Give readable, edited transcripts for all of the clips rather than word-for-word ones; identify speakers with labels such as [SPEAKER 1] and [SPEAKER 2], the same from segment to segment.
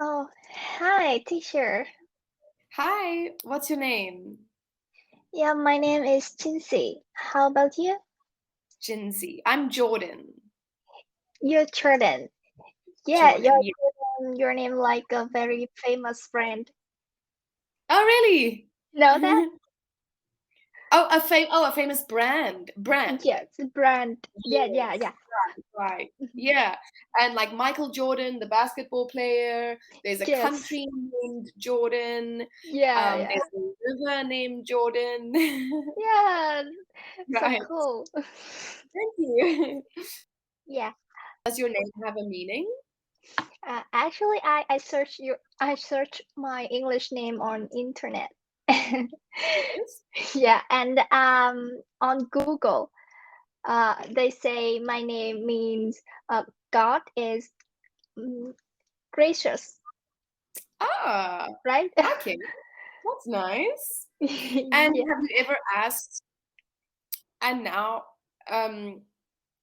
[SPEAKER 1] Oh, hi, teacher.
[SPEAKER 2] Hi, what's your name?
[SPEAKER 1] Yeah, my name is Jinsy. How about you?
[SPEAKER 2] Jinsy. I'm Jordan.
[SPEAKER 1] You're Jordan. Yeah,
[SPEAKER 2] Jordan, yeah.
[SPEAKER 1] your name like a very famous brand.
[SPEAKER 2] Oh, really?
[SPEAKER 1] Know that?
[SPEAKER 2] A famous brand.
[SPEAKER 1] Yes, brand. Yeah, yeah,
[SPEAKER 2] Yes,
[SPEAKER 1] yeah.
[SPEAKER 2] right. Yeah. And like Michael Jordan, the basketball player, there's a
[SPEAKER 1] Yes.
[SPEAKER 2] country named Jordan,
[SPEAKER 1] Yeah, yeah.
[SPEAKER 2] there's a river named Jordan.
[SPEAKER 1] Yeah, so
[SPEAKER 2] Right.
[SPEAKER 1] cool.
[SPEAKER 2] Thank you.
[SPEAKER 1] Yeah.
[SPEAKER 2] Does your name have a meaning?
[SPEAKER 1] Actually, I searched my English name on internet.
[SPEAKER 2] Yes.
[SPEAKER 1] Yeah, and on Google. They say my name means God is mm, gracious,
[SPEAKER 2] Ah,
[SPEAKER 1] right?
[SPEAKER 2] okay. That's nice. And
[SPEAKER 1] Yeah.
[SPEAKER 2] have you ever asked, and now, um,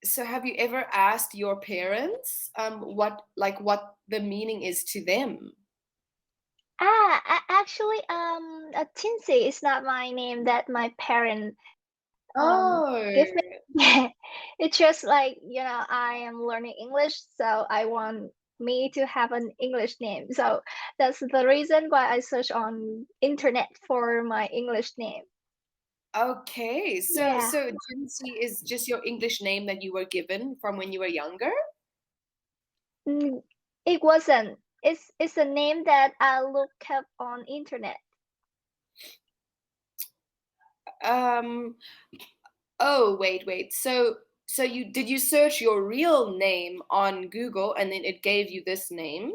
[SPEAKER 2] so have you ever asked your parents, what the meaning is to them?
[SPEAKER 1] Actually, Tinsy is not my name that my parent
[SPEAKER 2] Oh,
[SPEAKER 1] give me. It's just like, I am learning English, so I want me to have an English name. So that's the reason why I search on internet for my English name.
[SPEAKER 2] okay. So,
[SPEAKER 1] Yeah.
[SPEAKER 2] so Jinsey is just your English name that you were given from when you were younger?
[SPEAKER 1] Mm, it wasn't. It's a name that I looked up on internet.
[SPEAKER 2] Um, oh, wait. So you search your real name on Google and then it gave you this name?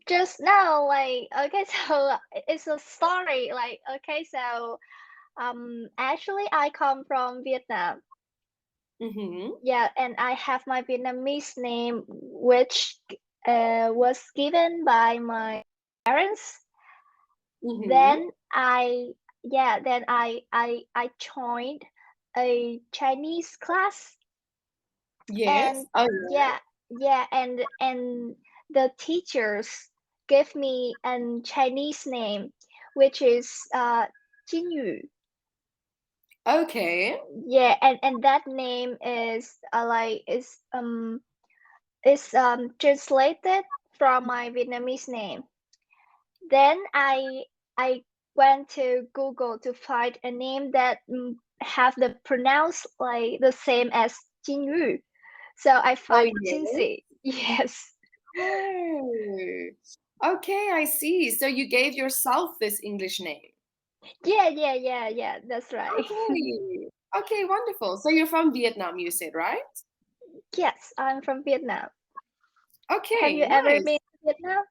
[SPEAKER 1] Just now, like, okay, so it's a story. Like, okay, so actually, I come from Vietnam.
[SPEAKER 2] Mm-hmm.
[SPEAKER 1] Yeah, and I have my Vietnamese name, which was given by my parents.
[SPEAKER 2] Mm-hmm.
[SPEAKER 1] Then I joined a Chinese class.
[SPEAKER 2] Yes.
[SPEAKER 1] And
[SPEAKER 2] Oh,
[SPEAKER 1] yeah, yeah, and the teachers gave me a Chinese name, which is Jinyu.
[SPEAKER 2] yeah. Okay.
[SPEAKER 1] Yeah, and that name is translated from my Vietnamese name. Then I went to Google to find a name that have the pronounce like the same as Jinyu. So I
[SPEAKER 2] Oh,
[SPEAKER 1] find
[SPEAKER 2] yes.
[SPEAKER 1] Jinsy. Yes.
[SPEAKER 2] Oh, okay, I see. So you gave yourself this English name.
[SPEAKER 1] Yeah. That's right.
[SPEAKER 2] Okay. Okay, wonderful. So you're from Vietnam, you said, right?
[SPEAKER 1] Yes, I'm from Vietnam. Have you
[SPEAKER 2] Okay,
[SPEAKER 1] ever been
[SPEAKER 2] nice.
[SPEAKER 1] to Vietnam?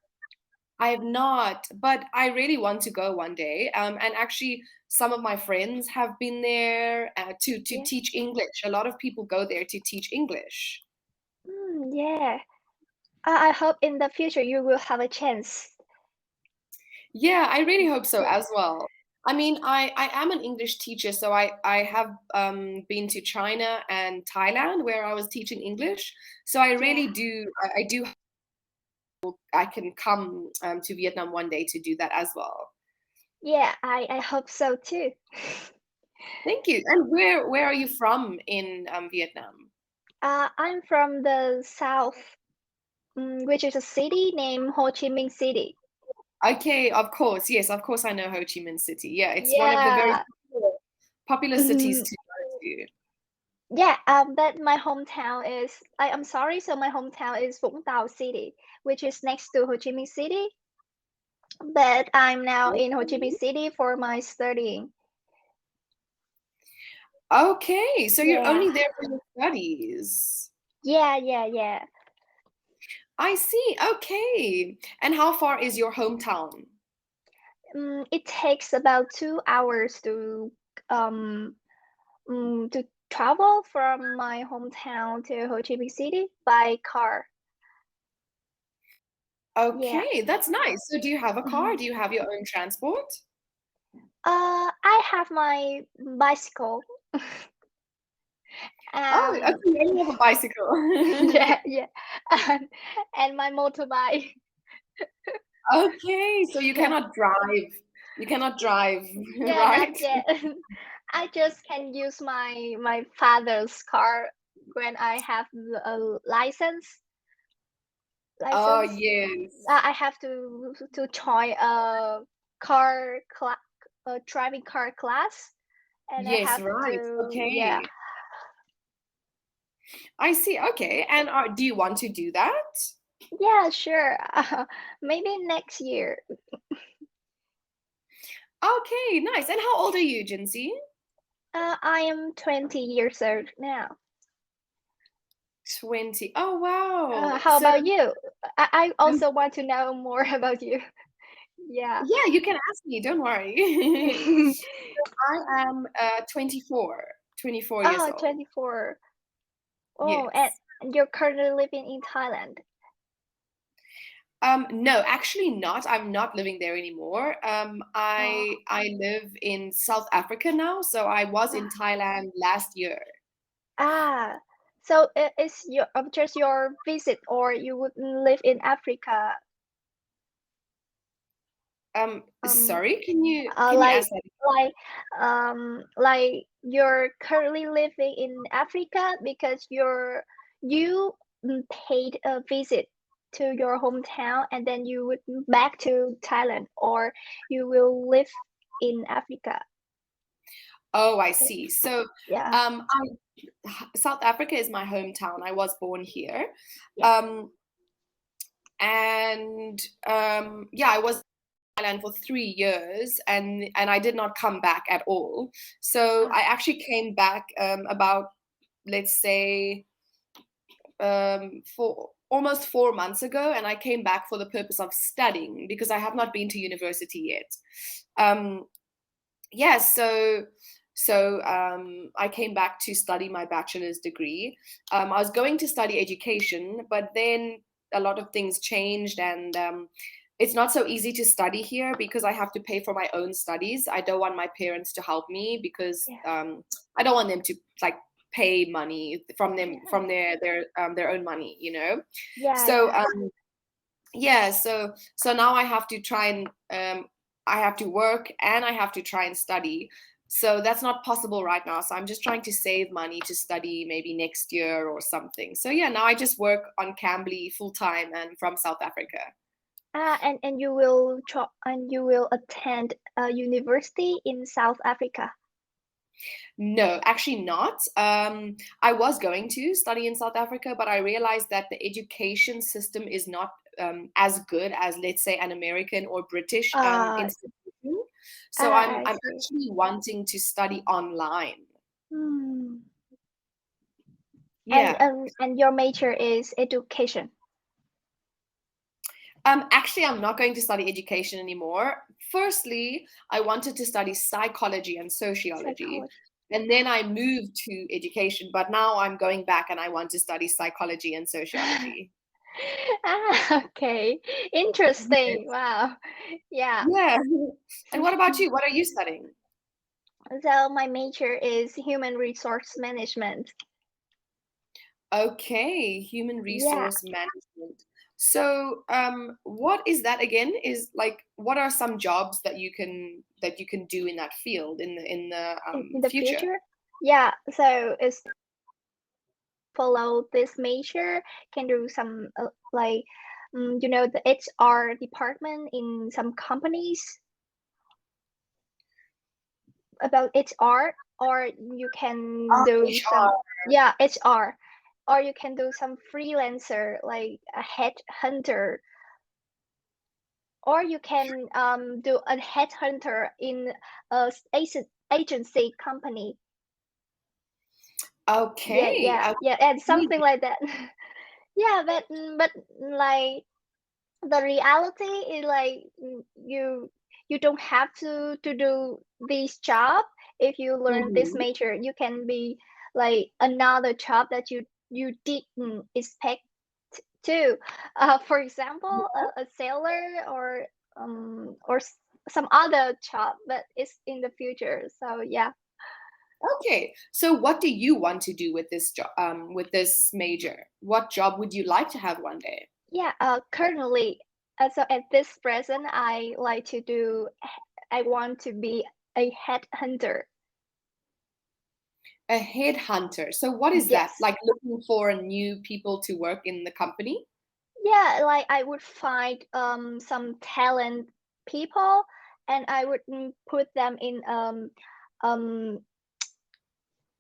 [SPEAKER 2] I have not, but I really want to go one day. And actually, some of my friends have been there to
[SPEAKER 1] Yeah.
[SPEAKER 2] teach English. A lot of people go there to teach English.
[SPEAKER 1] Yeah. I hope in the future you will have a chance.
[SPEAKER 2] Yeah, I really hope so
[SPEAKER 1] Yeah.
[SPEAKER 2] as well. I mean, I am an English teacher, so I have been to China and Thailand where I was teaching English. So I
[SPEAKER 1] Yeah.
[SPEAKER 2] really do, I do, I can come to Vietnam one day to do that as well.
[SPEAKER 1] Yeah, I hope so too.
[SPEAKER 2] Thank you. And where are you from in Vietnam?
[SPEAKER 1] I'm from the south, which is a city named Ho Chi Minh City.
[SPEAKER 2] Okay, of course. Yes, of course I know Ho Chi Minh City. Yeah, it's one of the very
[SPEAKER 1] Yeah.
[SPEAKER 2] popular cities
[SPEAKER 1] Mhm.
[SPEAKER 2] to go to.
[SPEAKER 1] Yeah, but my hometown is I'm sorry, so my hometown is Vũng Tàu City, which is next to Ho Chi Minh City. But I'm now in Ho Chi Minh City for my studying.
[SPEAKER 2] Okay, so you're
[SPEAKER 1] Yeah.
[SPEAKER 2] only there for your studies.
[SPEAKER 1] Yeah.
[SPEAKER 2] I see. Okay. And how far is your hometown?
[SPEAKER 1] It takes about 2 hours um to travel from my hometown to Ho Chi Minh City by car. Yeah.
[SPEAKER 2] Okay, that's nice. So do you have a car?
[SPEAKER 1] Mhm.
[SPEAKER 2] Do you have your own transport?
[SPEAKER 1] I have my bicycle.
[SPEAKER 2] Oh, okay,
[SPEAKER 1] Um,
[SPEAKER 2] you only have a bicycle.
[SPEAKER 1] yeah, and, and my motorbike.
[SPEAKER 2] Okay, so you
[SPEAKER 1] Yeah,
[SPEAKER 2] cannot drive. You cannot drive,
[SPEAKER 1] yeah, not
[SPEAKER 2] right?
[SPEAKER 1] yet. I just can use my father's car when I have a
[SPEAKER 2] Oh,
[SPEAKER 1] license.
[SPEAKER 2] yes.
[SPEAKER 1] I have to join car class, a driving car class, and I
[SPEAKER 2] Yes,
[SPEAKER 1] have
[SPEAKER 2] right.
[SPEAKER 1] to, yeah,
[SPEAKER 2] Okay. I see. Okay. And do you want to do that?
[SPEAKER 1] yeah, sure. Maybe next year.
[SPEAKER 2] Okay, nice. And how old are you, Jinsy?
[SPEAKER 1] I am 20 years old now.
[SPEAKER 2] 20. Oh, wow.
[SPEAKER 1] How
[SPEAKER 2] So,
[SPEAKER 1] about you? I
[SPEAKER 2] um,
[SPEAKER 1] also want to know more about you. Yeah.
[SPEAKER 2] yeah, you can ask me. Don't worry. I am 24, 24 years
[SPEAKER 1] Oh,
[SPEAKER 2] old.
[SPEAKER 1] 24. Oh,
[SPEAKER 2] Yes.
[SPEAKER 1] and you're currently living in Thailand.
[SPEAKER 2] No, actually not. I'm not living there anymore.
[SPEAKER 1] Oh,
[SPEAKER 2] I live in South Africa now, so I was in
[SPEAKER 1] ah,
[SPEAKER 2] Thailand last year.
[SPEAKER 1] ah. So it's your just your visit, or you would live in Africa? Um,
[SPEAKER 2] Sorry,
[SPEAKER 1] uh,
[SPEAKER 2] can you
[SPEAKER 1] like
[SPEAKER 2] ask that?
[SPEAKER 1] like you're currently living in Africa because you paid a visit to your hometown and then you would back to Thailand, or you will live in Africa.
[SPEAKER 2] Oh, I see. So,
[SPEAKER 1] Yeah,
[SPEAKER 2] South Africa is my hometown. I was born here.
[SPEAKER 1] yeah.
[SPEAKER 2] Um, and yeah, I was in Thailand for 3 years, and I did not come back at all. So
[SPEAKER 1] Ah,
[SPEAKER 2] I actually came back about, let's say, for almost 4 months ago, and I came back for the purpose of studying because I have not been to university yet. Um, yeah, so I came back to study my bachelor's degree. I was going to study education, but then a lot of things changed, and it's not so easy to study here because I have to pay for my own studies. I don't want my parents to help me because
[SPEAKER 1] yeah,
[SPEAKER 2] I don't want them to like pay money from them
[SPEAKER 1] yeah,
[SPEAKER 2] from their own money, you know.
[SPEAKER 1] yeah,
[SPEAKER 2] So
[SPEAKER 1] yeah.
[SPEAKER 2] yeah, so now I have to try and I have to work and I have to try and study. So that's not possible right now. So I'm just trying to save money to study maybe next year or something. So yeah, now I just work on Cambly full time and from South Africa.
[SPEAKER 1] And you will attend a university in South Africa.
[SPEAKER 2] No, actually not. I was going to study in South Africa, but I realized that the education system is not as good as, let's say, an American or British
[SPEAKER 1] Uh,
[SPEAKER 2] institution. So I'm
[SPEAKER 1] I
[SPEAKER 2] I'm
[SPEAKER 1] see.
[SPEAKER 2] actually wanting to study online.
[SPEAKER 1] Hmm.
[SPEAKER 2] Yeah.
[SPEAKER 1] And your major is education,
[SPEAKER 2] Actually, I'm not going to study education anymore. Firstly, I wanted to study psychology and sociology.
[SPEAKER 1] psychology.
[SPEAKER 2] And then I moved to education, but now I'm going back and I want to study psychology and sociology.
[SPEAKER 1] Okay. Interesting.
[SPEAKER 2] Yes.
[SPEAKER 1] Wow. Yeah.
[SPEAKER 2] Yeah. And what about you? What are you studying?
[SPEAKER 1] So my major is human resource management.
[SPEAKER 2] Okay, human
[SPEAKER 1] Yeah.
[SPEAKER 2] resource management. So, what is that again? Is like, what are some jobs that you can do in that field in the
[SPEAKER 1] In the
[SPEAKER 2] future?
[SPEAKER 1] future. Yeah. So it's follow this major, can do some the HR department in some companies about HR, or you can
[SPEAKER 2] Oh,
[SPEAKER 1] do some,
[SPEAKER 2] HR.
[SPEAKER 1] yeah, HR, or you can do some freelancer like a headhunter, or you can do a headhunter in a agency company. Yeah,
[SPEAKER 2] Okay.
[SPEAKER 1] yeah, yeah, and
[SPEAKER 2] Okay.
[SPEAKER 1] something like that. Yeah, but like the reality is like you don't have to do this job. If you learn this
[SPEAKER 2] Mhm.
[SPEAKER 1] major, you can be like another job that you didn't expect to, for example, a sailor, or some other job, but it's in the future, so yeah.
[SPEAKER 2] Okay. So, what do you want to do with this job? With this major, what job would you like to have one day?
[SPEAKER 1] Yeah, currently. So at this present, I want to be a headhunter.
[SPEAKER 2] A headhunter. So what is that?
[SPEAKER 1] Yes.
[SPEAKER 2] Like looking for new people to work in the company?
[SPEAKER 1] Yeah, like I would find some talent people and I would put them in um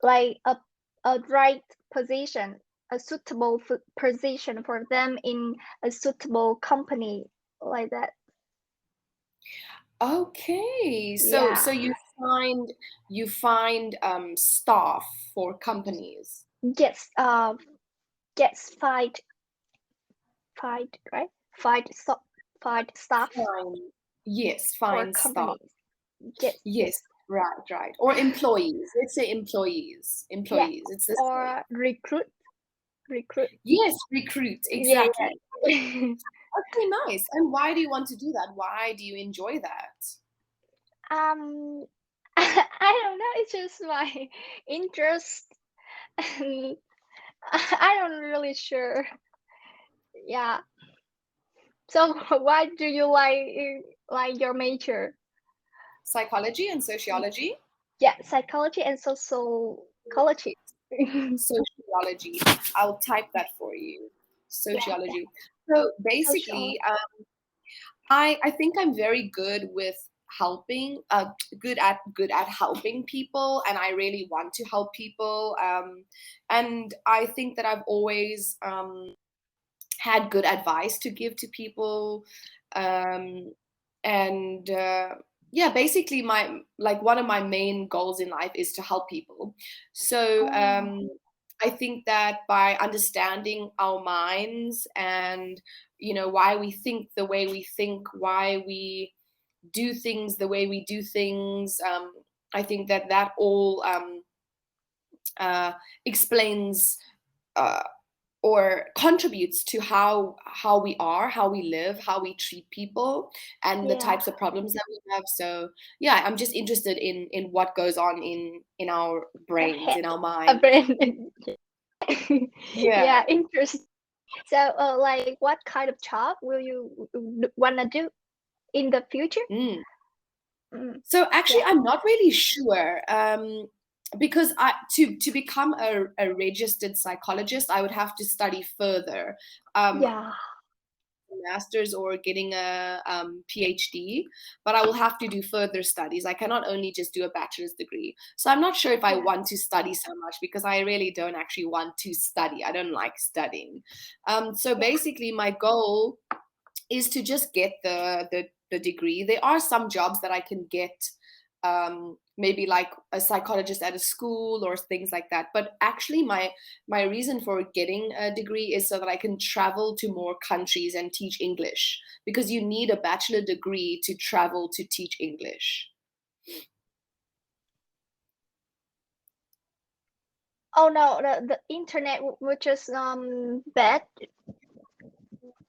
[SPEAKER 1] like a right position, a suitable position for them in a suitable company like that.
[SPEAKER 2] Okay. So
[SPEAKER 1] Yeah.
[SPEAKER 2] you find staff for companies.
[SPEAKER 1] Yes. Yes. Right. Find staff
[SPEAKER 2] Fine. Yes,
[SPEAKER 1] for
[SPEAKER 2] find staff.
[SPEAKER 1] companies. Yes.
[SPEAKER 2] Yes, right, right. Or employees. Let's say employees.
[SPEAKER 1] Yeah.
[SPEAKER 2] Employees. It's the same.
[SPEAKER 1] Or recruit.
[SPEAKER 2] Yes, recruit.
[SPEAKER 1] Yeah.
[SPEAKER 2] Exactly.
[SPEAKER 1] Yeah.
[SPEAKER 2] Okay, nice. And why do you want to do that? Why do you enjoy that?
[SPEAKER 1] um, I don't know. It's just my interest, and I don't really sure. Yeah. So why do you like your major?
[SPEAKER 2] Psychology and sociology?
[SPEAKER 1] Yeah, psychology and sociology.
[SPEAKER 2] Sociology. I'll type that for you.
[SPEAKER 1] Yeah, yeah,
[SPEAKER 2] Sociology. So basically,
[SPEAKER 1] sociology.
[SPEAKER 2] I think I'm very good with helping, good at helping people, and I really want to help people. And I think that I've always had good advice to give to people, um, and yeah, basically one of my main goals in life is to help people. So
[SPEAKER 1] Oh,
[SPEAKER 2] I think that by understanding our minds and why we think the way we think, why we do things the way we do things, I think that that all uh, explains uh, or contributes to how we are, how we live, how we treat people, and the
[SPEAKER 1] yeah,
[SPEAKER 2] types of problems that we have. So yeah, I'm just interested in what goes on in our
[SPEAKER 1] a
[SPEAKER 2] brains,
[SPEAKER 1] head,
[SPEAKER 2] in our
[SPEAKER 1] a
[SPEAKER 2] minds.
[SPEAKER 1] brain.
[SPEAKER 2] Yeah.
[SPEAKER 1] Yeah, interesting. So, like, what kind of job will you wanna do in the future?
[SPEAKER 2] Mm.
[SPEAKER 1] Mm,
[SPEAKER 2] So actually,
[SPEAKER 1] yeah,
[SPEAKER 2] I'm not really sure. Because to become a registered psychologist, I would have to study further.
[SPEAKER 1] yeah,
[SPEAKER 2] Master's or getting a PhD, but I will have to do further studies. I cannot only just do a bachelor's degree. So I'm not sure if I
[SPEAKER 1] yeah.
[SPEAKER 2] want to study so much because I really don't actually want to study. I don't like studying. So
[SPEAKER 1] Yeah.
[SPEAKER 2] basically, my goal is to just get the degree. There are some jobs that I can get, maybe like a psychologist at a school or things like that. But actually, my reason for getting a degree is so that I can travel to more countries and teach English because you need a bachelor degree to travel to teach English.
[SPEAKER 1] Oh no, the internet which is bad.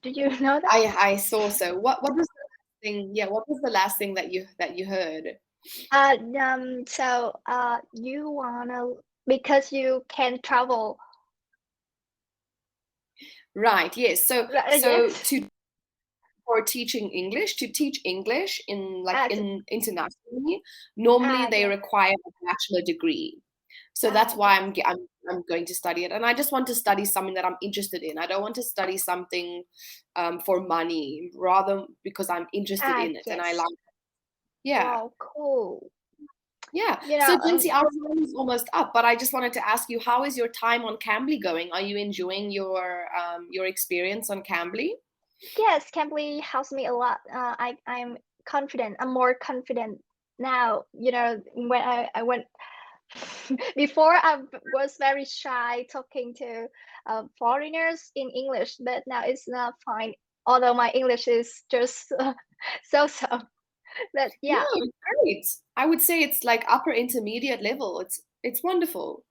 [SPEAKER 1] Do you know that?
[SPEAKER 2] I saw so. What was the last thing? Yeah, what was the last thing that you heard?
[SPEAKER 1] You wanna because you can travel.
[SPEAKER 2] Right. Yes. So so
[SPEAKER 1] Yes.
[SPEAKER 2] to for teaching English, to teach English
[SPEAKER 1] To,
[SPEAKER 2] in internationally, normally they
[SPEAKER 1] yes.
[SPEAKER 2] require a bachelor degree. So that's why
[SPEAKER 1] Yes.
[SPEAKER 2] I'm going to study it, and I just want to study something that I'm interested in. I don't want to study something for money, rather because I'm interested in it and I
[SPEAKER 1] Yes.
[SPEAKER 2] like. Yeah,
[SPEAKER 1] Wow, cool.
[SPEAKER 2] yeah.
[SPEAKER 1] You
[SPEAKER 2] So
[SPEAKER 1] know,
[SPEAKER 2] Jinsy, our time is almost up, but I just wanted to ask you, how is your time on Cambly going? Are you enjoying your experience on Cambly?
[SPEAKER 1] yes, Cambly helps me a lot. I'm confident. I'm more confident now. You know, when I went before, was very shy talking to foreigners in English, but now it's not fine. Although my English is just so, but
[SPEAKER 2] No,
[SPEAKER 1] yeah.
[SPEAKER 2] it's great. I would say it's like upper intermediate level. It's wonderful.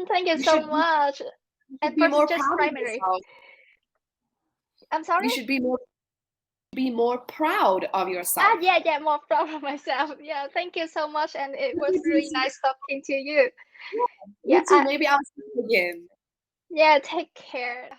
[SPEAKER 1] Thank you
[SPEAKER 2] You
[SPEAKER 1] so
[SPEAKER 2] should
[SPEAKER 1] much.
[SPEAKER 2] you should
[SPEAKER 1] At
[SPEAKER 2] be
[SPEAKER 1] first, it's
[SPEAKER 2] more
[SPEAKER 1] just
[SPEAKER 2] proud of
[SPEAKER 1] primary.
[SPEAKER 2] yourself.
[SPEAKER 1] I'm sorry.
[SPEAKER 2] You should be more proud of
[SPEAKER 1] Ah,
[SPEAKER 2] yourself.
[SPEAKER 1] yeah, yeah, more proud of myself. Yeah, thank you so much, and it was
[SPEAKER 2] Okay,
[SPEAKER 1] really
[SPEAKER 2] Jinsi.
[SPEAKER 1] nice talking to you.
[SPEAKER 2] Yeah,
[SPEAKER 1] Yeah,
[SPEAKER 2] you too. Maybe I'll see you again.
[SPEAKER 1] yeah, take care.